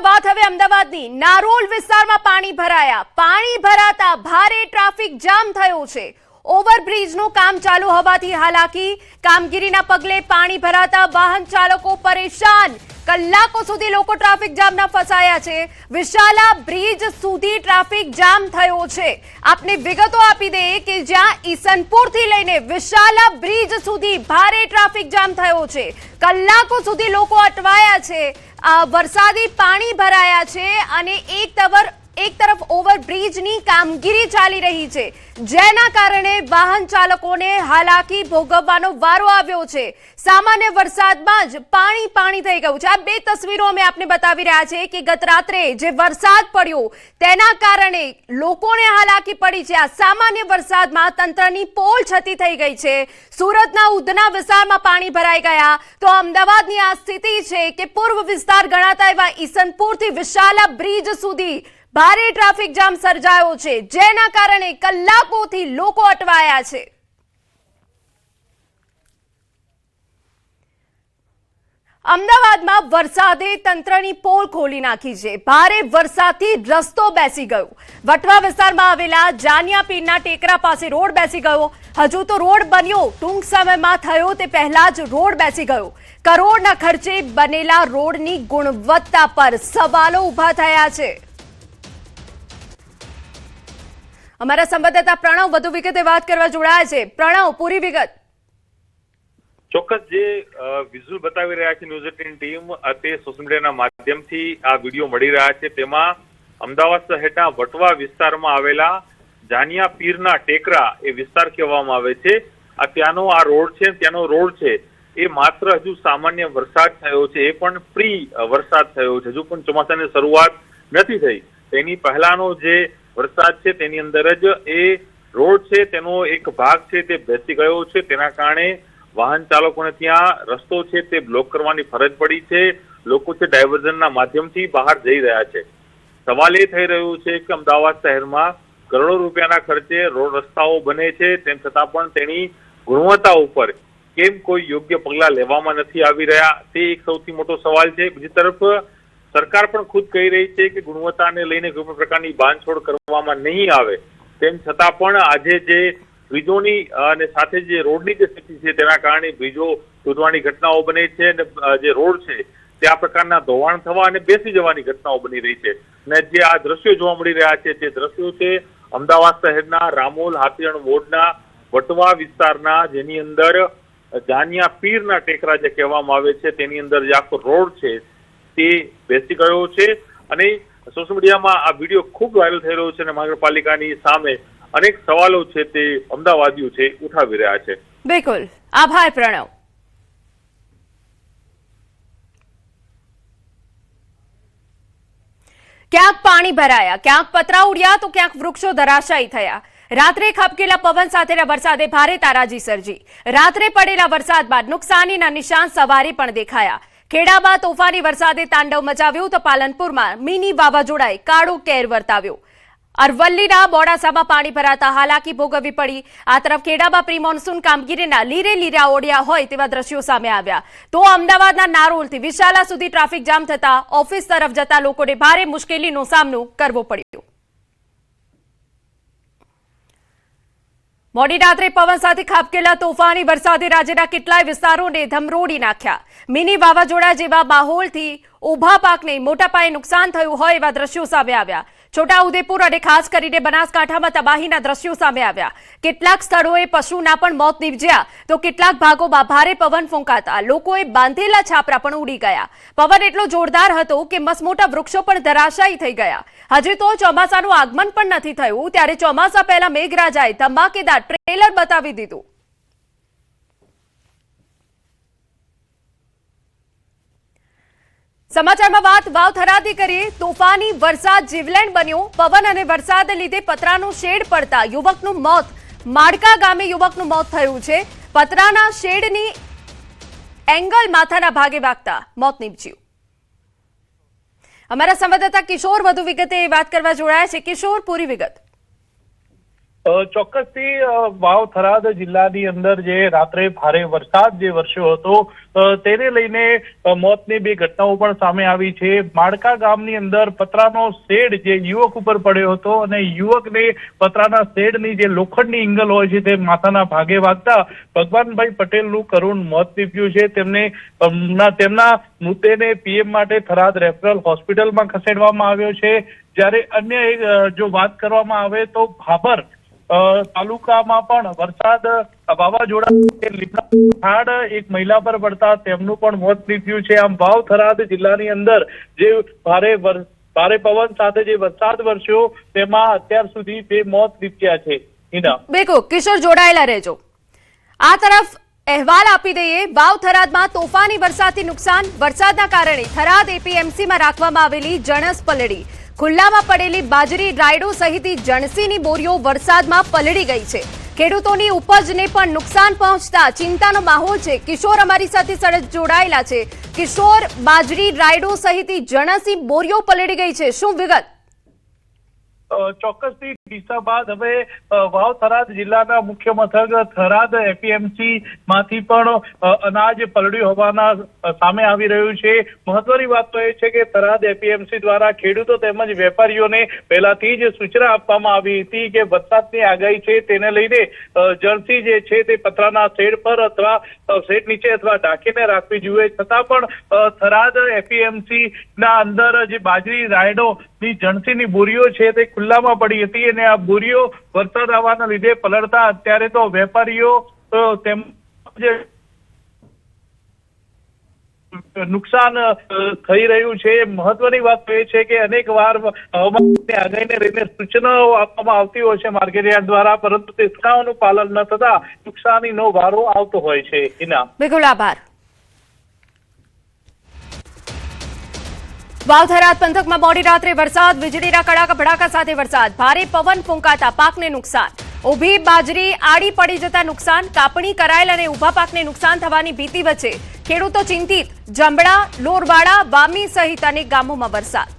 વાત હવે અમદાવાદની નારોલ વિસ્તારમાં પાણી ભરાયા. પાણી ભરાતા ભારે ટ્રાફિક જામ થયો છે. ઓવરબ્રિજનું કામ ચાલુ હોવાથી હાલાકી. કામગીરીના પગલે પાણી ભરાતા વાહન ચાલકો પરેશાન. કલાકો સુધી લોકો ટ્રાફિક જામમાં ફસાયા છે. વિશાલા બ્રિજ સુધી ટ્રાફિક જામ થયો છે. આપને વિગતો આપી દઈએ કે જ્યાં ઈસનપુરથી લઈને વિશાલા બ્રિજ સુધી ભારે ટ્રાફિક જામ થયો છે. કલાકો સુધી લોકો અટવાયા છે. વરસાદી પાણી ભરાયા છે અને એક તરફ ઓવરબ્રિજની કામગીરી ચાલી રહી છે, જેના કારણે વાહન ચાલકોને હાલાકી ભોગવવાનો વારો આવ્યો છે. સામાન્ય વરસાદમાં જ પાણી થઈ ગયું છે. આ બે તસવીરો અમે આપને બતાવી રહ્યા છે કે ગત રાત્રે જે વરસાદ પડ્યો તેના કારણે લોકોને હાલાકી પડી છે. આ સામાન્ય વરસાદમાં તંત્રની પોલ છતી થઈ ગઈ છે. સુરતના ઉધના વિસ્તારમાં પાણી ભરાઈ ગયા તો અમદાવાદની આ સ્થિતિ છે કે પૂર્વ વિસ્તાર ગણાતા એવા ઈસનપુરથી વિશાલા બ્રિજ સુધી ભારે ટ્રાફિક જામ સર્જાયો છે, જેના કારણે કલાકોથી લોકો અટવાયા છે. અમદાવાદમાં વરસાદે તંત્રની પોલ ખોલી નાખી છે. ભારે વરસાદથી રસ્તો બેસી ગયો. વટવા વિસ્તારમાં આવેલા જાનિયા પીરના ટેકરા પાસે રોડ બેસી ગયો. હજુ તો રોડ બન્યો, ટૂંક સમયમાં થયો તે પહેલા જ રોડ બેસી ગયો. કરોડના ખર્ચે બનેલા રોડની ગુણવત્તા પર સવાલો ઉભા થયા છે. અમારા સંવાદદાતા પ્રણવ વધુ વિગતે વાત કરવા જોડાયા છે. પ્રણવ, પૂરી વિગત. ચોક્કસ, જે વિઝ્યુઅલ બતાવી રહ્યા છે ન્યૂઝ 18 ટીમ, તે સોશિયલ મીડિયાના માધ્યમથી આ વિડીયો મળી રહ્યા છે. તેમાં અમદાવાદ શહેરના વટવા વિસ્તારમાં આવેલા જાનિયા પીરના ટેકરા એ વિસ્તાર કહેવામાં આવે છે. ત્યાંનો આ રોડ છે, ત્યાંનો રોડ છે એ માત્ર હજુ સામાન્ય વરસાદ થયો છે, એ પણ પ્રી વરસાદ થયો છે. હજુ પણ ચોમાસાની શરૂઆત નથી થઈ. તેની પહેલાનો જે વરસાદ છે તેની અંદર જ એ રોડ છે તેનો એક ભાગ છે તે બેસી ગયો છે. તેના કારણે વાહન ચાલકોને ત્યાં રસ્તો છે તે બ્લોક કરવાની ફરજ પડી છે. લોકો છે ડાયવર્ઝનના માધ્યમથી બહાર જઈ રહ્યા છે. સવાલ એ થઈ રહ્યો છે કે અમદાવાદ શહેરમાં કરોડો રૂપિયાના ખર્ચે રોડ રસ્તાઓ બને છે, તેમ છતાં પણ તેની ગુણવત્તા ઉપર કેમ કોઈ યોગ્ય પગલાં લેવામાં નથી આવી રહ્યા, તે એક સૌથી મોટો સવાલ છે. બીજી તરફ સરકાર પણ ખુદ કહી રહી છે કે ગુણવત્તાને લઈને કોઈ પણ પ્રકારની બાંધછોડ કરવામાં નહીં આવે. તેમ છતાં પણ આજે જે બ્રિજોની અને સાથે જે રોડની જે સ્થિતિ છે તેના કારણે બ્રિજો તૂટવાની ઘટનાઓ બને છે અને જે રોડ છે તે આ પ્રકારના ધોવાણ થવા અને બેસી જવાની ઘટનાઓ બની રહી છે. અને જે આ દ્રશ્યો જોવા મળી રહ્યા છે તે દ્રશ્યો છે અમદાવાદ શહેરના રામોલ હાથીરણ વોર્ડના વટવા વિસ્તારના, જેની અંદર જાનિયા પીરના ટેકરા જે કહેવામાં આવે છે તેની અંદર જે આખો રોડ છે તે બેસી ગયો છે. અને સોશિયલ મીડિયામાં આ વિડીયો ખૂબ વાયરલ થઈ રહ્યો છે અને મહાનગરપાલિકાની સામે અનેક સવાલો છે તે અમદાવાદીઓ છે ઉઠાવી રહ્યા છે. બિલકુલ, આભાર પ્રણવ. ક્યાંક પાણી ભરાયા, ક્યાંક પતરા ઉડ્યા તો ક્યાંક વૃક્ષો ધરાશાયી થયા. રાત્રે ખબકેલા પવન સાથેના વરસાદે ભારે તારાજી સર્જી. રાત્રે પડેલા વરસાદ બાદ નુકસાનીના નિશાન સવારે પણ દેખાયા. ખેડામાં તોફાની વરસાદે તાંડવ મચાવ્યું તો પાલનપુરમાં મિની વાવાઝોડાએ કાળો કેર વર્તાવ્યો. અરવલ્લીના મોડાસામાં પાણી ભરાતા હાલાકી ભોગવવી પડી. આ તરફ ખેડામાં પ્રી મોન્સૂન કામગીરીના લીરા ઓઢ્યા હોય તેવા દ્રશ્યો સામે આવ્યા. તો અમદાવાદના નારોલથી વિશાલા સુધી ટ્રાફિક જામ થતા ઓફિસ તરફ જતા લોકોને ભારે મુશ્કેલીનો સામનો કરવો પડ્યો. મોડી રાત્રે પવન સાથે ખાબકેલા તોફાની વરસાદે રાજ્યના કેટલાય વિસ્તારોને ધમરોડી નાખ્યા. મિની વાવાઝોડા જેવા માહોલથી ઉભા પાકને મોટા પાયે નુકસાન થયું હોય એવા દ્રશ્યો સામે આવ્યા. છોટાઉદેપુર અને ખાસ કરીને બનાસકાંઠામાં તબાહીના દ્રશ્યો સામે આવ્યા. કેટલાક સ્થળોએ પશુના પણ મોત નીપજ્યા તો કેટલાક ભાગોમાં ભારે પવન ફૂંકાતા લોકોએ બાંધેલા છાપરા પણ ઉડી ગયા. પવન એટલો જોરદાર હતો કે મસમોટા વૃક્ષો પણ ધરાશાયી થઈ ગયા. હજી તો ચોમાસાનું આગમન પણ નથી થયું, ત્યારે ચોમાસા પહેલા મેઘરાજાએ ધમાકેદાર ટ્રેલર બતાવી દીધું. સમાચારમાં વાત વાવથરાથી કરીએ. તોફાની વરસાદ જીવલેણ બન્યો. પવન અને વરસાદને લીધે પતરાનો શેડ પડતા યુવકનું મોત. માડકા ગામે યુવકનું મોત થયું છે. પતરાના શેડની એંગલ માથાના ભાગે વાગતા મોત નીપજ્યું. અમારા સંવાદદાતા કિશોર વધુ વિગતે વાત કરવા જોડાયા છે. કિશોર, પૂરી વિગત. ચોક્કસથી વાવ થરાદ જિલ્લાની અંદર જે રાત્રે ભારે વરસાદ જે વરસ્યો હતો તેને લઈને મોતની બે ઘટનાઓ પણ સામે આવી છે. માળકા ગામની અંદર પતરાનો શેડ જે યુવક ઉપર પડ્યો હતો અને યુવકને પતરાના શેડની જે લોખંડની એંગલ હોય છે તે માથાના ભાગે વાગતા ભગવાનભાઈ પટેલનું કરુણ મોત નીપજ્યું છે. તેમના મૃતદેહને પીએમ માટે થરાદ રેફરલ હોસ્પિટલમાં ખસેડવામાં આવ્યો છે. જ્યારે અન્ય એક જો વાત કરવામાં આવે તો ભાભર તાલુકામાં પણ વરસાદ વાવાઝોડા એક મહિલા પર પડતા તેમનું પણ મોત નીપજ્યું છે. આમ વાવ થરાદ જિલ્લાની અંદર જે ભારે પવન સાથે જે વરસાદ વરસ્યો તેમાં અત્યાર સુધી 2 મોત નીપજ્યા છે. બિલકુલ કિશોર, જોડાયેલા રહેજો. આ તરફ અહેવાલ આપી દઈએ, વાવ થરાદમાં તોફાની વરસાદથી નુકસાન. વરસાદના કારણે થરાદ એપીએમસીમાં રાખવામાં આવેલી જણસ પલળી, ખુલ્લામાં પડેલી બાજરી, રાયડો સહિતની જણસીની બોરીઓ વરસાદમાં પલળી ગઈ છે. ખેડૂતોની ઉપજને પણ નુકસાન પહોંચતા ચિંતાનો માહોલ છે. કિશોર અમારી સાથે સડક જોડાયેલા છે. કિશોર, બાજરી, રાયડો સહિતની જણસી બોરીઓ પલળી ગઈ છે, શું વિગત? ચોક્કસથી ડીસા બાદ હવે વાવ થરાદ જિલ્લાના મુખ્ય મથક થરાદ એપીએમસી માંથી પણ અનાજ પલળ્યું હોવાના સામે આવી રહ્યું છે. મહત્વની વાત તો એ છે કે થરાદ એપીએમસી દ્વારા ખેડૂતો તેમજ વેપારીઓને પહેલાથી જ સૂચના આપવામાં આવી હતી કે વરસાદની આગાહી છે તેને લઈને જણસી જે છે તે પતરાના શેડ પર અથવા શેડ નીચે અથવા ઢાંકીને રાખવી જોઈએ. છતાં પણ થરાદ એપીએમસી ના અંદર જે બાજરી, રાયડો ની જણસીની બોરીઓ છે તે ખુલ્લામાં પડી હતી અને આ બોરીઓ વરસાદ આવવાના લીધે પલળતા અત્યારે તો વેપારીઓ તેમ નુકસાન થઈ રહ્યું છે. મહત્વની વાત એ છે કે અનેક વાર હવામાનની આગાહીને લઈને સૂચનાઓ આપવામાં આવતી હોય છે માર્કેટયાર્ડ દ્વારા, પરંતુ તે સૂચનાઓનું પાલન ન થતા નુકસાનીનો વારો આવતો હોય છે. બિલકુલ, આભાર. વાવ થરાદ પંથકમાં મોડી રાત્રે વરસાદ, વીજળીના કડાકા ભડાકા સાથે વરસાદ, ભારે પવન ફૂંકાતા પાકને નુકસાન. ઊભી બાજરી આડી પડી જતા નુકસાન, કાપણી કરાયેલ અને ઊભા પાકને નુકસાન થવાની ભીતિ વચ્ચે ખેડૂતો ચિંતિત. જંબડા, લોરવાડા, વામી સહિત અનેક ગામોમાં વરસાદ.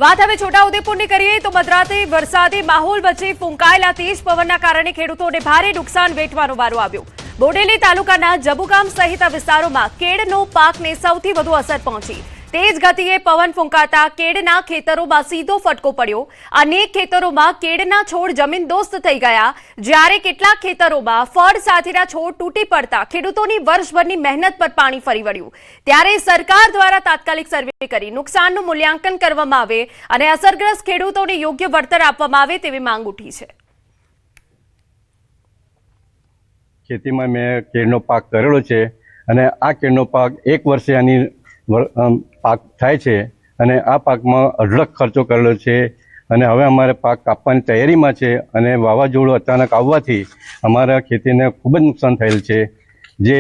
વાત હવે છોટાઉદેપુરની કરીએ તો મધરાતે વરસાદી માહોલ વચ્ચે ફૂંકાયેલા તેજ પવનના કારણે ખેડૂતોને ભારે નુકસાન વેઠવાનો વારો આવ્યો. બોડેલી તાલુકાના જબુગામ સહિત વિસ્તારોમાં કેળનો પાકને સૌથી વધુ અસર પહોંચી. તેજ ગતિએ પવન ફૂંકાતા કેળના ખેતરોમાં સીધો ફટકો પડ્યો. અનેક ખેતરોમાં કેળના છોડ જમીનદોસ્ત થઈ ગયા, જ્યારે કેટલાક ખેતરોમાં ફળ સાથેના છોડ તૂટી પડતા ખેડૂતોની વર્ષભરની મહેનત પર પાણી ફરી વળ્યું. ત્યારે સરકાર દ્વારા તાત્કાલિક સર્વે કરી નુકસાનનું મૂલ્યાંકન કરવામાં આવે અને અસરગ્રસ્ત ખેડૂતોને યોગ્ય વળતર આપવામાં આવે તેવી માંગ ઉઠી છે. ખેતીમાં મેં કેળનો પાક કરેલો છે અને આ કેળનો પાક 1 વર્ષે આની પાક થાય છે અને આ પાકમાં અઢળક ખર્ચો કરેલો છે અને હવે અમારે પાક કાપવાની તૈયારીમાં છે અને વાવાઝોડું અચાનક આવવાથી અમારા ખેતીને ખૂબ જ નુકસાન થયેલ છે. જે